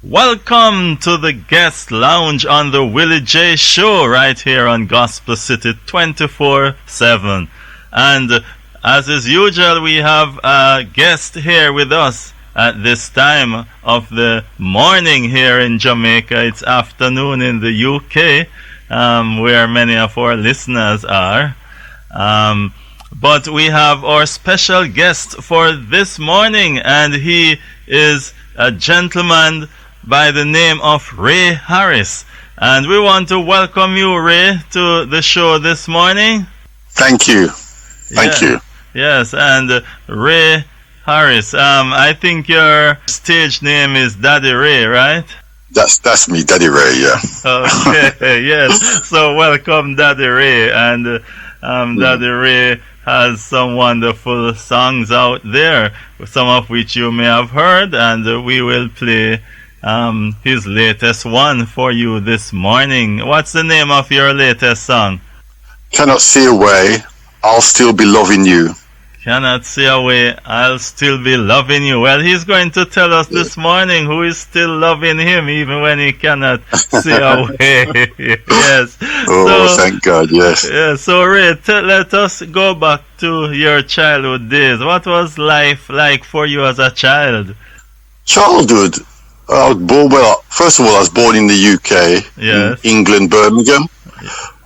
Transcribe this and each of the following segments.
Welcome to the guest lounge on the Willie J show right here on Gospel City 24/7. And as is usual, we have a guest here with us at this time of the morning here in Jamaica. It's afternoon in the UK, where many of our listeners are. But we have our special guest for this morning, and he is a gentleman by the name of Ray Harris. And we want to welcome you, Ray, to the show this morning. Thank you. Thank you. Yes, and Ray Harris, I think your stage name is Daddy Ray, right? That's me, Daddy Ray, yeah. Okay, yes. So welcome, Daddy Ray. And Daddy Ray has some wonderful songs out there, some of which you may have heard, and we will play his latest one for you this morning. What's the name of your latest song? Cannot See Away, I'll Still Be Loving You. Cannot See Away, I'll Still Be Loving You. Well, he's going to tell us this morning who is still loving him even when he cannot see away. Yes. Oh, so, thank God, yes. Yeah, so Ray, let us go back to your childhood days. What was life like for you as a child? Childhood? I was born, well, first of all, I was born in the UK, yes. In England, Birmingham.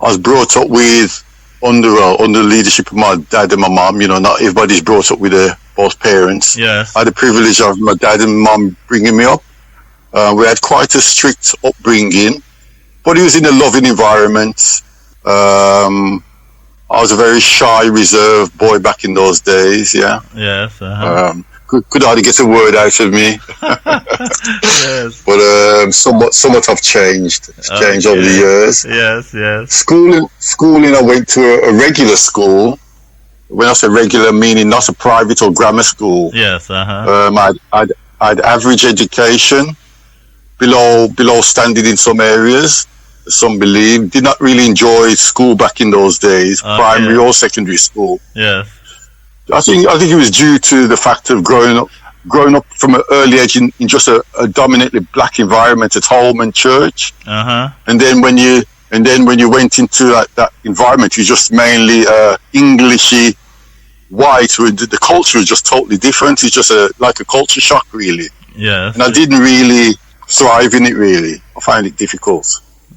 I was brought up with, under the leadership of my dad and my mum. You know, not everybody's brought up with both parents. Yes. I had the privilege of my dad and mum bringing me up. We had quite a strict upbringing, but it was in a loving environment. I was a very shy, reserved boy back in those days, yeah. Yes. Could hardly get a word out of me. Yes. But somewhat have changed. It's changed over the years. Yes. Schooling, I went to a regular school. When I say regular, meaning not a private or grammar school. Yes. I'd average education, below standard in some areas. Some believe. Did not really enjoy school back in those days, primary or secondary school. Yes. I think it was due to the fact of growing up from an early age in just a dominantly black environment at home and church. And then when you went into that environment, you just mainly Englishy white. The culture was just totally different. It's just like a culture shock, really. Yes. And I didn't really thrive in it. Really, I find it difficult.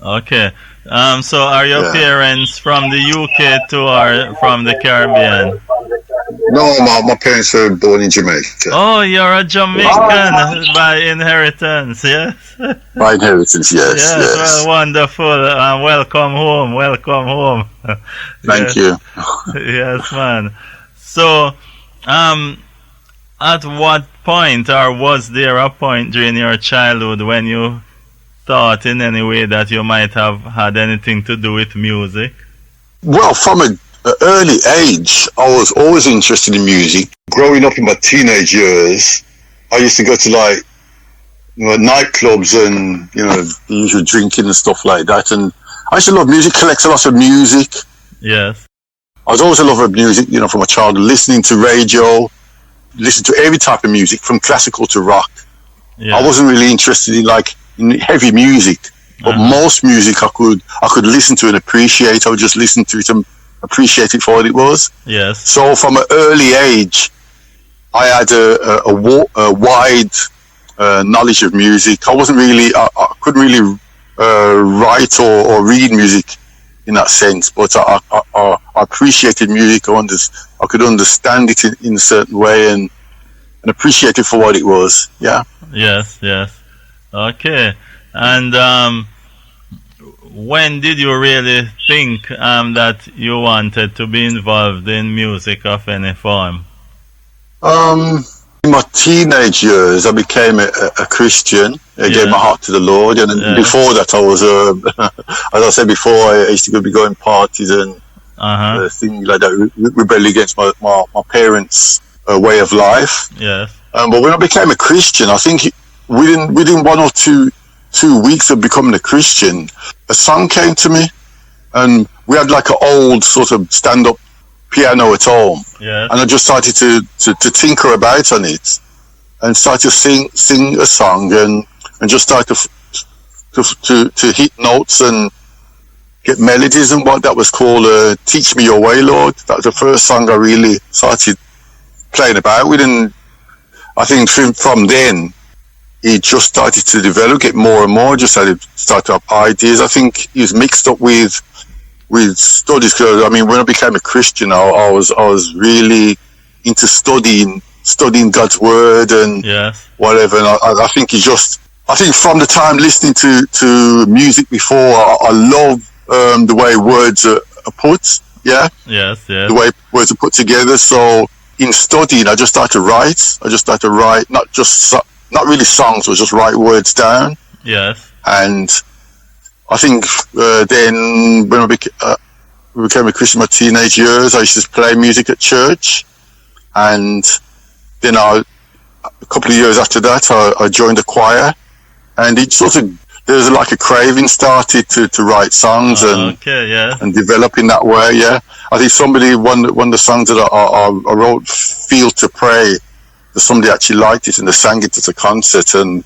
Okay. So are your parents from the UK too, or from the Caribbean? No, my parents were born in Jamaica. Oh, you're a Jamaican by inheritance, yes? By inheritance, yes. Well, wonderful. Welcome home. Thank you. Yes, man. So, at what point, or was there a point during your childhood when you thought in any way that you might have had anything to do with music? Well, from an early age, I was always interested in music. Growing up in my teenage years, I used to go to nightclubs and, the usual drinking and stuff like that. And I used to love music, collect a lot of music. Yes. I was always a lover of music, from a child, listening to radio, listening to every type of music, from classical to rock. Yeah. I wasn't really interested in heavy music, but most music I could listen to and appreciate. I would just listen to it and appreciate it for what it was. Yes. So from an early age, I had a wide knowledge of music. I couldn't really write or read music in that sense, but I appreciated music. I could understand it in a certain way and appreciate it for what it was. Yeah. Yes. Okay. And when did you really think that you wanted to be involved in music of any form? In my teenage years, I became a Christian. I gave my heart to the Lord, and before that, I was, as I said before, I used to be going parties and things like that, rebelling against my parents' way of life. Yes. But when I became a Christian, I think within 1 or 2 weeks of becoming a Christian, a song came to me, and we had like an old sort of stand-up piano at home, and I just started to tinker about on it and started to sing a song and and just start to hit notes and get melodies and what that was called Teach Me Your Way, Lord. That was the first song I really started playing about with, and I think from then he just started to develop, get more and more, just start to have ideas. I think he was mixed up with studies, because I mean, when I became a Christian, I was really into studying God's word and whatever, and I think from the time listening to music before, I love the way words are put, the way words are put together. So in studying, I just started to write, not really songs, but just write words down. Yes. And I think then when I became a Christian in my teenage years, I used to play music at church, and then a couple of years after that, I joined a choir, and it sort of, there was like a craving started to write songs and develop in that way. Yeah, I think one of the songs that I wrote, "Feel to Pray," that somebody actually liked it and they sang it at a concert, and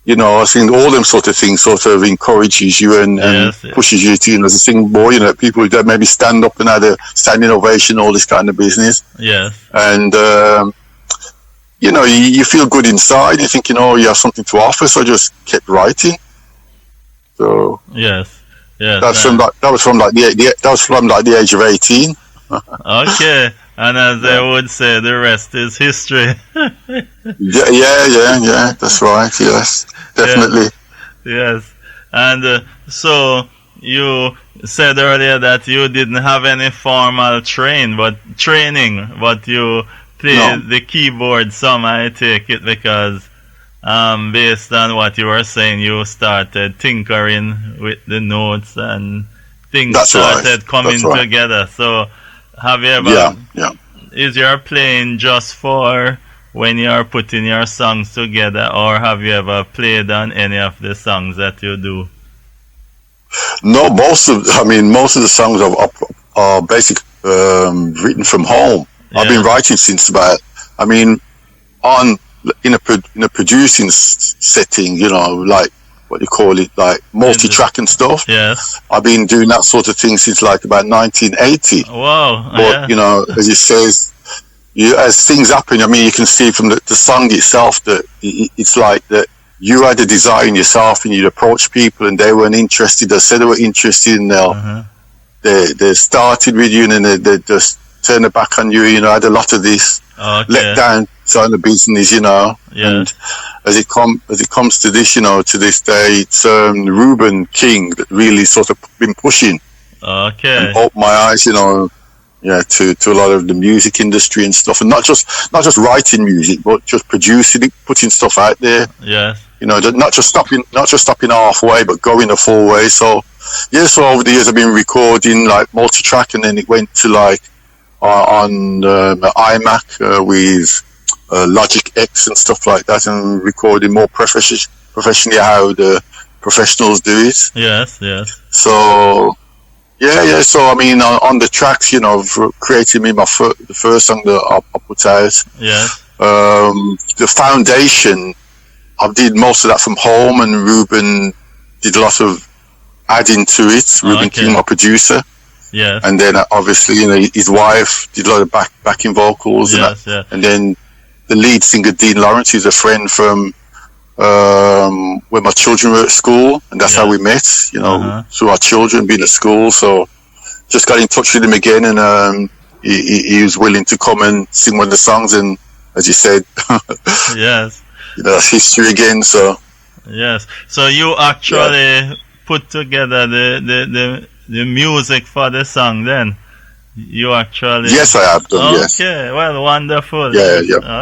you know, I think all them sort of things sort of encourages you and pushes you to sing more. You know, people that maybe stand up and had a standing ovation, all this kind of business. Yes, and you know, you feel good inside. You think, you know, you have something to offer, so I just kept writing. So that was from the age of 18. Okay, and as they would say, the rest is history. yeah, that's right. Yes, definitely. Yes, and so you said earlier that you didn't have any formal training, but you played the keyboard some, I take it, because based on what you were saying, you started tinkering with the notes and things started coming together. So have you ever, is your playing just for when you're putting your songs together, or have you ever played on any of the songs that you do? No, most of the songs are basic, written from home. Yeah. I've been writing since about, in a producing setting, you know, like what you call it, like multi-track and stuff. Yes. I've been doing that sort of thing since like about 1980. Wow. But, you know, as it says, as things happen, I mean, you can see from the song itself that it's like that you had a desire in yourself and you'd approach people and they weren't interested. They said they were interested and they started with you and then they just turned their back on you. You know, I had a lot of this let down side of business, you know. Yeah. And as it comes to this, you know, to this day, it's Reuben King that really sort of been pushing and opened my eyes, you know, to a lot of the music industry and stuff, and not just writing music, but just producing it, putting stuff out there. Yes. You know, not just stopping halfway, but going the full way. So over the years I've been recording like multi-track, and then it went to like on iMac with Logic X and stuff like that, and recording more professionally how the professionals do it. Yes. So so I mean, on the tracks, you know, creating me the first song that I put out. The foundation, I did most of that from home, and Reuben did a lot of adding to it. Reuben King, my producer. Yes. And then obviously, you know, his wife did a lot of backing vocals. And then the lead singer, Dean Lawrence, who's a friend from when my children were at school, and that's how we met, you know, through our children being at school. So just got in touch with him again, and he was willing to come and sing one of the songs, and as you said, yes, you know, that's history again. So yes, so you actually put together the music for the song, then? You actually... Yes, I have done, yes. Okay, well, wonderful. Yeah.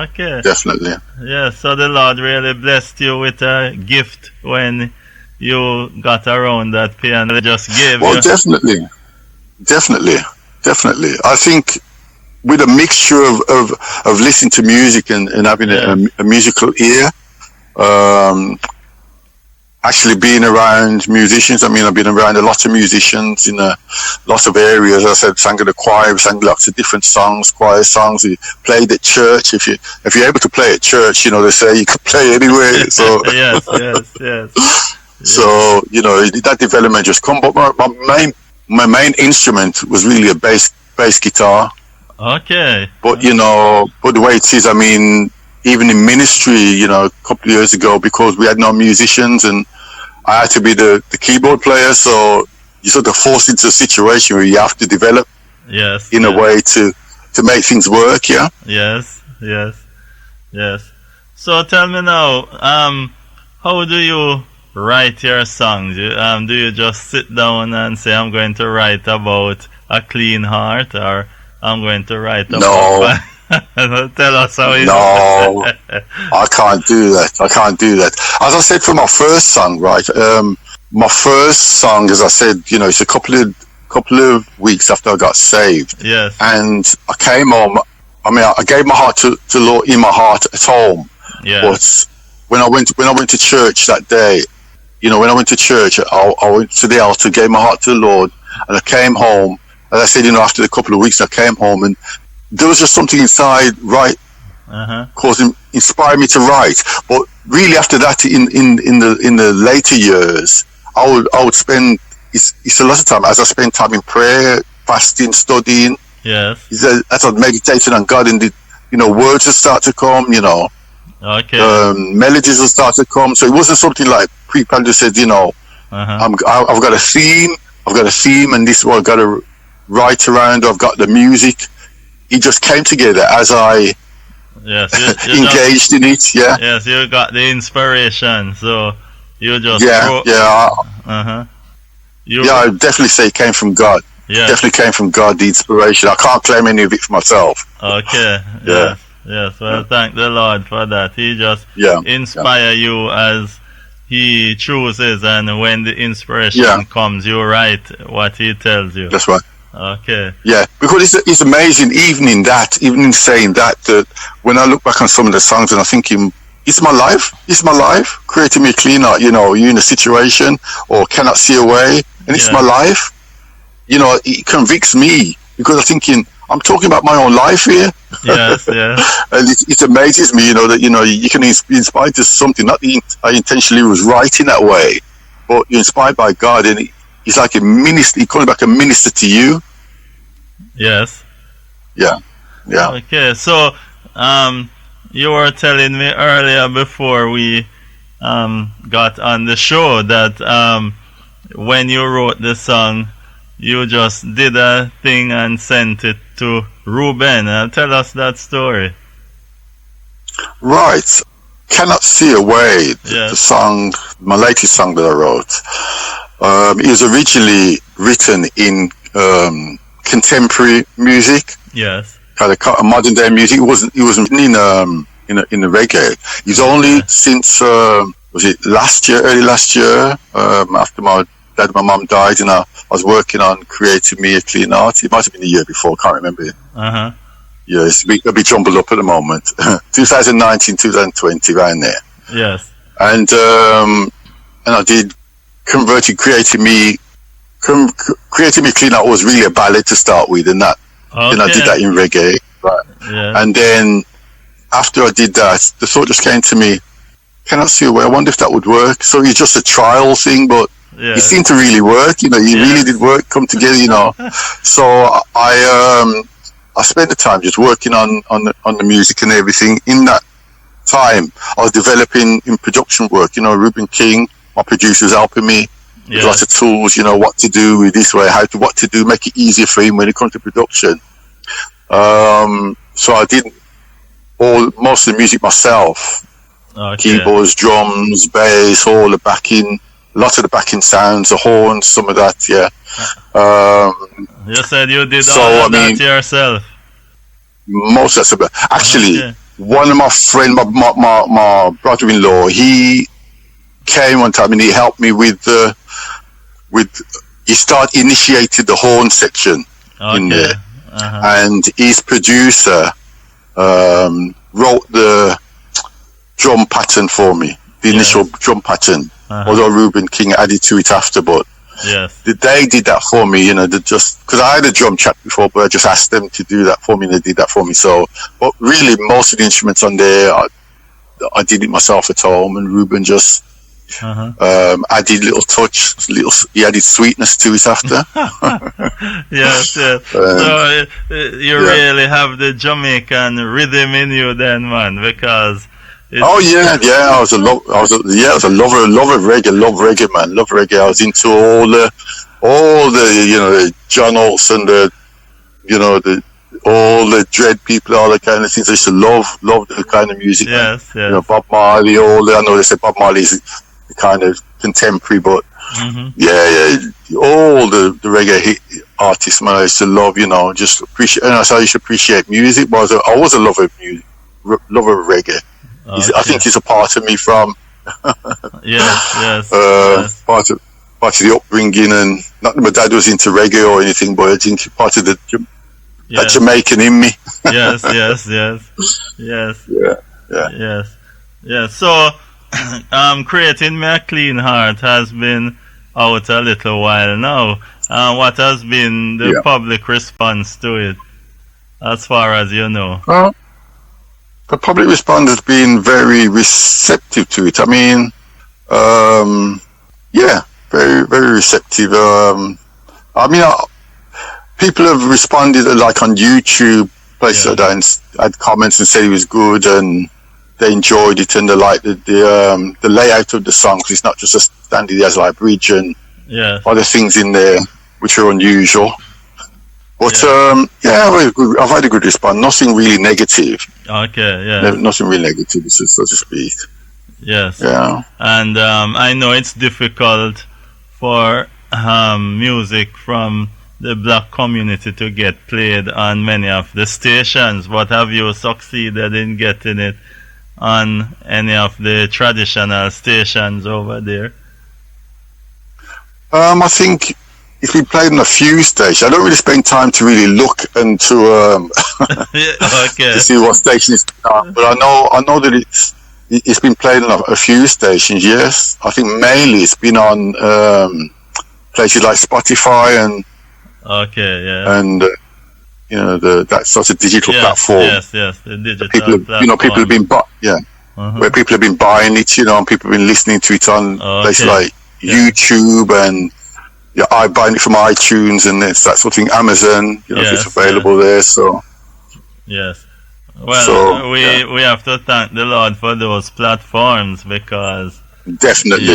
Okay. Definitely. Yeah, so the Lord really blessed you with a gift when you got around that piano. Just gave you... Well, definitely. I think with a mixture of listening to music and having a musical ear, actually being around musicians. I mean, I've been around a lot of musicians in a lot of areas. I said, sang at the choir, we sang lots of different songs, choir songs. We played at church. If you're able to play at church, they say you can play anywhere. So yes. So that development just come. But my main instrument was really a bass guitar. Okay. But but the way it is, I mean, even in ministry, a couple of years ago, because we had no musicians and I had to be the keyboard player, so you're sort of forced into a situation where you have to develop in a way to make things work, yeah? Yes. So tell me now, how do you write your songs? Do you just sit down and say, I'm going to write about a clean heart, or I'm going to write about... No. Tell us how it No, I can't do that. As I said for my first song, right? My first song, as I said, it's a couple of weeks after I got saved. Yes. And I came home. I mean, I gave my heart to Lord in my heart at home. Yeah. But when I went to church that day, when I went to church, I went to the altar, gave my heart to the Lord, and I came home. As I said, after a couple of weeks, I came home and there was just something inside, right, inspired me to write. But really, after that, in the later years, I would spend it's a lot of time as I spend time in prayer, fasting, studying. Yes. As I'm meditating on God, and words will start to come. Okay. Melodies will start to come. So it wasn't something like pre-planned. Just said, I've got a theme. And this is what I've got to write around. I've got the music. It just came together as I engaged in it. Yeah. Yes, you got the inspiration, so you just I definitely say it came from God. Yeah. Definitely came from God. The inspiration. I can't claim any of it for myself. Okay. Yeah. Yes. Well, thank the Lord for that. He just inspire you as He chooses, and when the inspiration comes, you write what He tells you. That's right. Okay. Yeah, because it's amazing, even in saying that when I look back on some of the songs and I'm thinking, it's my life, creating me a clean heart, you're in a situation or cannot see a way, and it's my life. It convicts me because I'm thinking, I'm talking about my own life here. Yes. And it amazes me, that, you can be inspired to something, not that I intentionally was writing that way, but you're inspired by God, and it's like a minister. He comes back a minister to you. Yes. Yeah. Okay, so you were telling me earlier before we got on the show that when you wrote the song, you just did a thing and sent it to Ruben. Tell us that story. Right. Cannot See a Way. The song, my latest song that I wrote. It was originally written in contemporary music. Yes. Kind of modern day music. It wasn't written in the reggae. It's only since was it early last year, after my dad and my mum died, and I was working on creating me a clean heart. It might have been the year before, I can't remember it. Yeah, it's a bit jumbled up at the moment. 2019, 2020, around there. Yes. And I did creating me clean heart was really a ballad to start with, and that then I did that in reggae, right? Yeah. And then after I did that, the thought just came to me, cannot see a way. I wonder if that would work. So it's just a trial thing, but it seemed to really work. It really did work, come together. So I spent the time just working on the music and everything. In that time, I was developing in production work. Ruben King, my producer, was helping me with lots of tools. What to do with this way, what to do, make it easier for him when it comes to production. So I did most of the music myself. Keyboards, drums, bass, all the backing, a lot of the backing sounds, the horns, some of that. You said you did all of that yourself. Most of that. Actually, one of my friends, my brother-in-law, he came one time and he helped me he initiated the horn section in there. And his producer wrote the drum pattern for me. the Yes. initial drum pattern. Although Reuben King added to it after, but Yes. they did that for me, you know, just because I had a drum track before, but I just asked them to do that for me, and they did that for me. So, but really, most of the instruments on there, I did it myself at home, and Reuben just added little touch, he added sweetness to it after. Yes, yes. So you really have the Jamaican rhythm in you, then, man, because. Oh yeah, I was a lover of reggae, love reggae, man, love reggae. I was into all the, you know, the John Olsen, all the Dread people, all the kind of things. I used to love the kind of music. Yes, yes. You know, Bob Marley, I know they say Bob Marley is the kind of contemporary, but all the reggae artists, man, I used to love. You know, just appreciate. And that's how you should appreciate music. But I was a lover of music, lover of reggae. Okay. I think it's a part of me from yes. Part of the upbringing, and not that my dad was into reggae or anything, but I think part of that Jamaican in me. Yes. So, Creating Me a Clean Heart has been out a little while now. What has been the public response to it, as far as you know? The public response has been very receptive to it. I mean, very, very receptive. People have responded like on YouTube, places like that, and had comments and said it was good and they enjoyed it, and they liked the layout of the song, because it's not just a standard, it has like bridge and other things in there which are unusual. But I've had a good response. Nothing really negative. Okay, yeah. Nothing really negative, so to speak. Yes. Yeah. And I know it's difficult for music from the black community to get played on many of the stations, but have you succeeded in getting it on any of the traditional stations over there? I think it's been played on a few stations. I don't really spend time to really look and to see what station it's on, but I know that it's been played on a few stations. Yes, I think mainly it's been on places like Spotify and you know that sort of digital platform. Yes, the digital platform. You know, people have been where people have been buying it. You know, and people have been listening to it on places like YouTube and. Yeah, I buy it from iTunes and it's that sort of thing. Amazon, you know, if it's available there. So well, we have to thank the Lord for those platforms, because definitely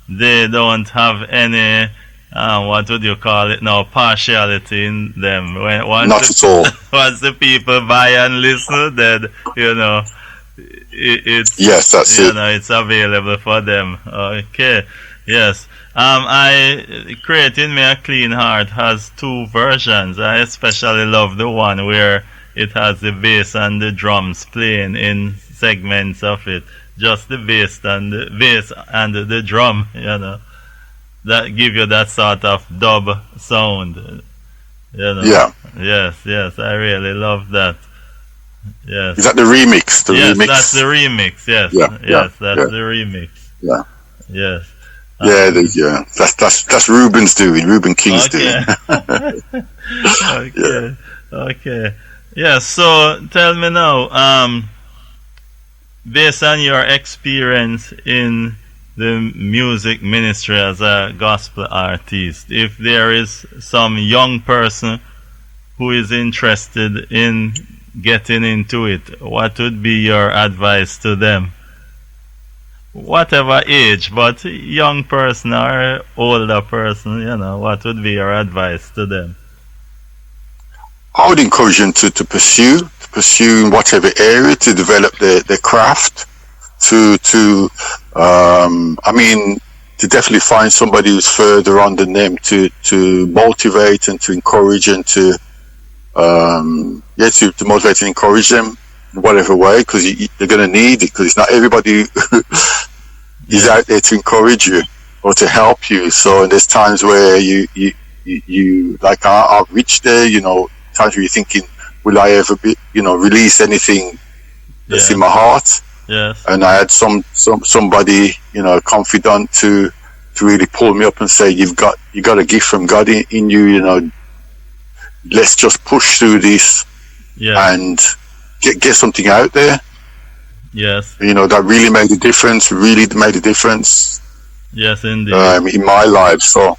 they don't have any what would you call it now, partiality in them. Not at all. Once the people buy and listen, then you know it's that's it. Know, it's available for them. Okay. Yes. Creating Me a Clean Heart has two versions. I especially love the one where it has the bass and the drums playing in segments of it. Just the bass and the drum, you know. That give you that sort of dub sound. You know. Yeah. Yes, I really love that. Yes. Is that the remix? Remix? That's the remix, yes. That's the remix. Yeah. Yes. That's Reuben's doing. Reuben King's doing. Okay. Yeah. So tell me now, based on your experience in the music ministry as a gospel artist, if there is some young person who is interested in getting into it, what would be your advice to them? Whatever age, but young person or older person, you know, what would be your advice to them? I would encourage them to pursue in whatever area, to develop their craft, to definitely find somebody who's further on than them to motivate and to encourage and to motivate and encourage them in whatever way, because they're going to need it, because it's not everybody is out there to encourage you or to help you. So there's times where you like I've reached there, you know, times where you're thinking, will I ever be, you know, release anything that's in my heart? Yes. And I had somebody, a confidant to really pull me up and say, you got a gift from God in you, let's just push through this and get something out there. Yes. That really made a difference, Yes, indeed. In my life. So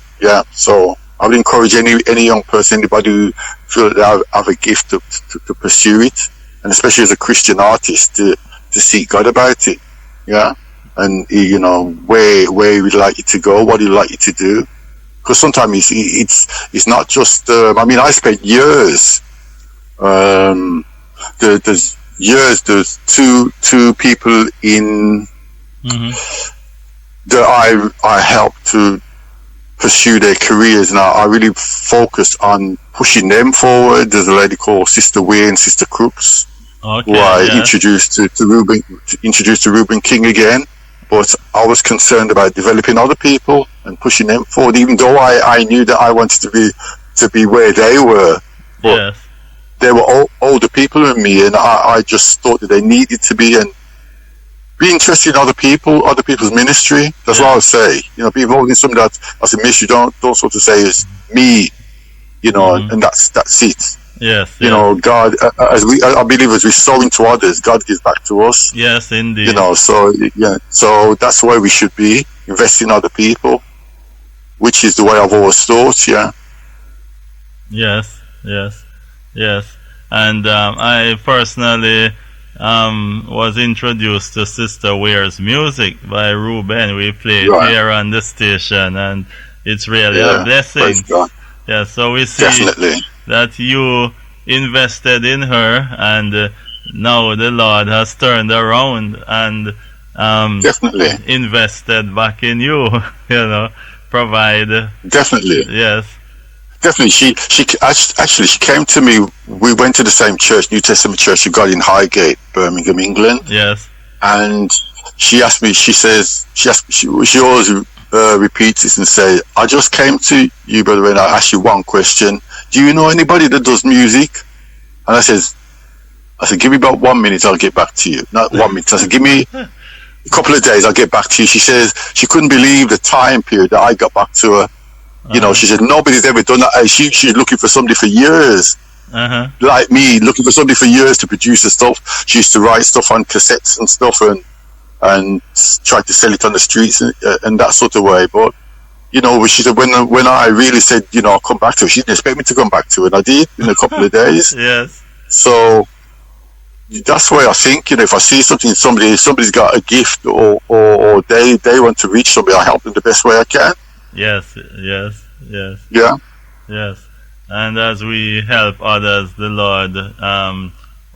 I would encourage any young person, anybody who feel they have a gift to pursue it, and especially as a Christian artist, to seek God about it. Yeah. And, where he would like you to go, what he'd like you to do. Because sometimes it's not just, I spent years, there's two people in, that I helped to pursue their careers, and I really focused on pushing them forward. There's a lady called Sister Weir and Sister Crooks, who I introduced to Reuben King again. But I was concerned about developing other people and pushing them forward, even though I knew that I wanted to be where they were. But they were older people than me, and I just thought that they needed to be be interested in other people's ministry. That's what I would say. People holding something that's a ministry, don't sort of say it's me, and that's it. Yes. God, I believe as we sow into others, God gives back to us. Yes, indeed. So that's where we should be, invest in other people, which is the way I've always thought. Yeah. Yes. And I personally was introduced to Sister Weir's music by Reuben. We played here on the station, and it's really a blessing. Yeah, so we see that you invested in her, and now the Lord has turned around and invested back in you. Provide. Definitely. Yes. Definitely. She came to me. We went to the same church, New Testament church. She got in Highgate, Birmingham, England. Yes. And she asked me. She always repeats this and say, "I just came to you, brother, and I asked you one question. Do you know anybody that does music?" And I said, "Give me about 1 minute. I'll get back to you." Not 1 minute. I said, "Give me a couple of days. I'll get back to you." She says she couldn't believe the time period that I got back to her. She said nobody's ever done that. She's looking for somebody for years, like me, looking for somebody for years to produce the stuff. She used to write stuff on cassettes and stuff, and try to sell it on the streets and that sort of way. But she said when I really said I'll come back to her, she didn't expect me to come back to her, and I did in a couple of days. Yes. So that's why I think if I see something, somebody's got a gift or they want to reach somebody, I help them the best way I can. Yes. Yeah. Yes. And as we help others, the Lord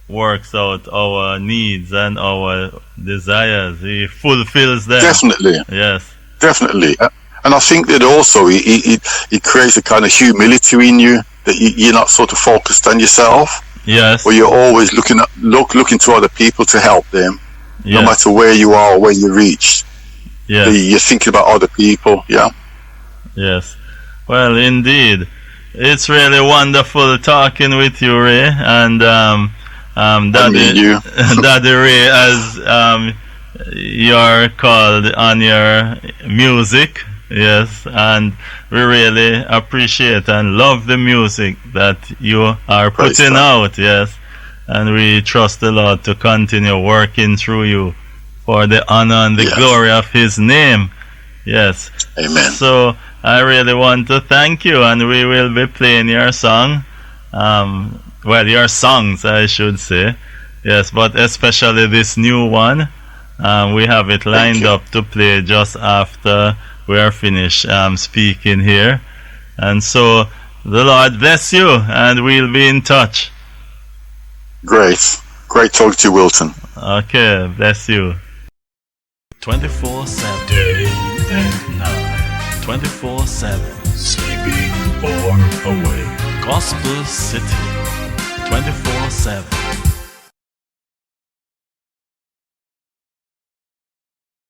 works out our needs and our desires. He fulfills them. Definitely. Yes. Definitely. And I think that also it creates a kind of humility in you, that you're not sort of focused on yourself. Yes. But you're always looking to other people to help them, no matter where you are or where you reach. Yes. You're thinking about other people. Yeah. Yes. Well, indeed. It's really wonderful talking with you, Ray. And Daddy Ray, as you're called on your music. Yes. And we really appreciate and love the music that you are putting out. Yes. And we trust the Lord to continue working through you for the honor and the glory of His name. Yes. Amen. So I really want to thank you, and we will be playing your song. Your songs, I should say. Yes, but especially this new one. We have it lined up to play just after we are finished speaking here. And so the Lord bless you, and we'll be in touch. Great talking to you, Wilton. Okay, bless you. 24/7 day and night. 24/7 Sleeping or awake. Gospel City 24/7